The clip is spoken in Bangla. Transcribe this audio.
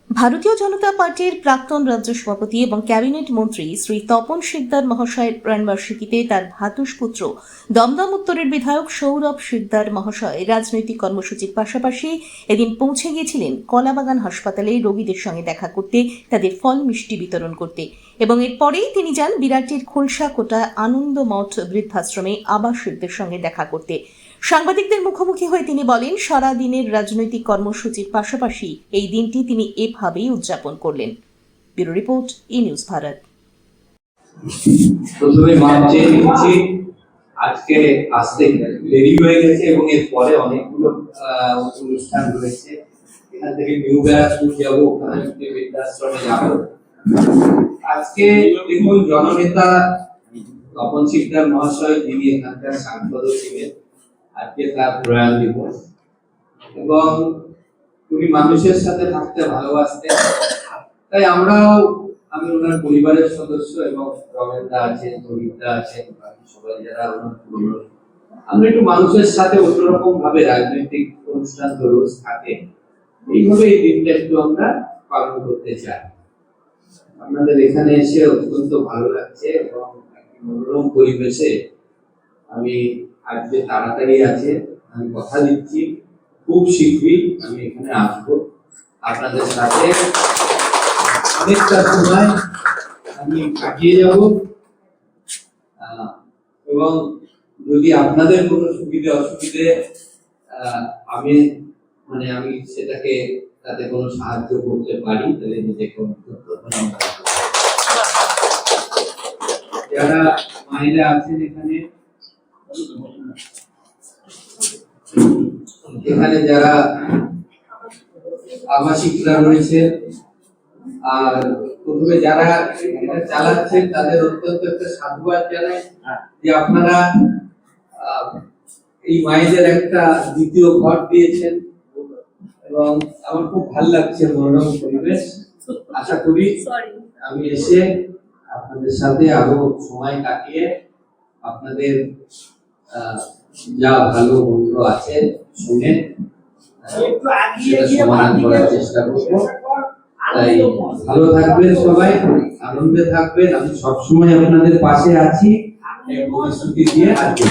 ভারতীয় জনতা পার্টির প্রাক্তন রাজ্য সভাপতি এবং ক্যাবিনেট মন্ত্রী শ্রী তপন শিকদার মহাশয়ের প্রাণবার্ষিকীতে তার ভ্রাতুষ্পুত্র দমদম উত্তরের বিধায়ক সৌরভ শিকদার মহাশয় রাজনৈতিক কর্মসূচির পাশাপাশি এদিন পৌঁছে গিয়েছিলেন কলাবাগান হাসপাতালে রোগীদের সঙ্গে দেখা করতে, তাদের ফল মিষ্টি বিতরণ করতে এবং এরপরেই তিনি যান বিরাটির খোলসাকোটা আনন্দমঠ বৃদ্ধাশ্রমে আবাসিকদের সঙ্গে দেখা করতে। সাংবাদিকদের মুখোমুখি হয়ে তিনি বলেন, সারা দিনের রাজনৈতিক কর্মসূচির পাশাপাশি এই দিনটি তিনি এভাবেই উদযাপন করলেন। ব্যুরো রিপোর্ট, ই নিউজ ভারত। প্রথমে মাপ চেয়ে নিচ্ছি, আজকে আসতে দেরি হয়ে গেছে এবং এরপরে অনেকগুলো অনুষ্ঠান রয়েছে। এখান থেকে নিউ ব্যারাকপুর যাবো, ওখানে বৃদ্ধাশ্রমে যাবো। আজকে দেখুন, জননেতা তপন শিকদার মহাশয়, যিনি এখানকার সাংসদ ছিলেন, আজকে তার প্রয়াণ দিবস এবং উনি মানুষের সাথে থাকতে ভালোবাসতেন। তাই আমি ওনার পরিবারের সদস্য এবং রমেশদা আছেন, তরিদা আছেন, সবাই যারা ওনার পরিবার, আমরা একটু মানুষের সাথে অন্যরকম ভাবে রাজনৈতিক অনুষ্ঠান তো রোজ থাকে, এইভাবে এই দিনটা একটু আমরা পালন করতে চাই। আপনাদের এখানে এসে অত্যন্ত ভালো লাগছে এবং মনোরম পরিবেশে আমি আজকে তাড়াতাড়ি আছে, আমি কথা দিচ্ছি খুব শীঘ্রই আমি এখানে আসবো। আপনাদের সাথে অনেকটা সময় আমি কাটিয়ে যাব এবং যদি আপনাদের কোনো সুবিধে অসুবিধে আমি সেটাকে তাতে কোনো সাহায্য করতে পারি, তাহলে নিজেকে যারা মায়েরা আছেন এখানে যারা আবাসিকরা রয়েছে আর প্রথমে যারা এটা চালাচ্ছেন তাদের অত্যন্ত একটা সাধুবাদ জানাই যে আপনারা এই মায়েদের একটা দ্বিতীয় ঘর দিয়েছেন এবং আমার খুব ভালো লাগছে, মনোরম পরিবেশ। আশা করি আমি এসে আপনাদের সাথে আরো সময় কাটিয়ে আপনাদের যা ভালো মন্দ আছে শুনে সমাধান করার চেষ্টা করবো। তাই ভালো থাকবেন সবাই, আনন্দে থাকবেন। আমি সবসময় আপনাদের পাশে আছি এই প্রতিশ্রুতি দিয়ে আজকে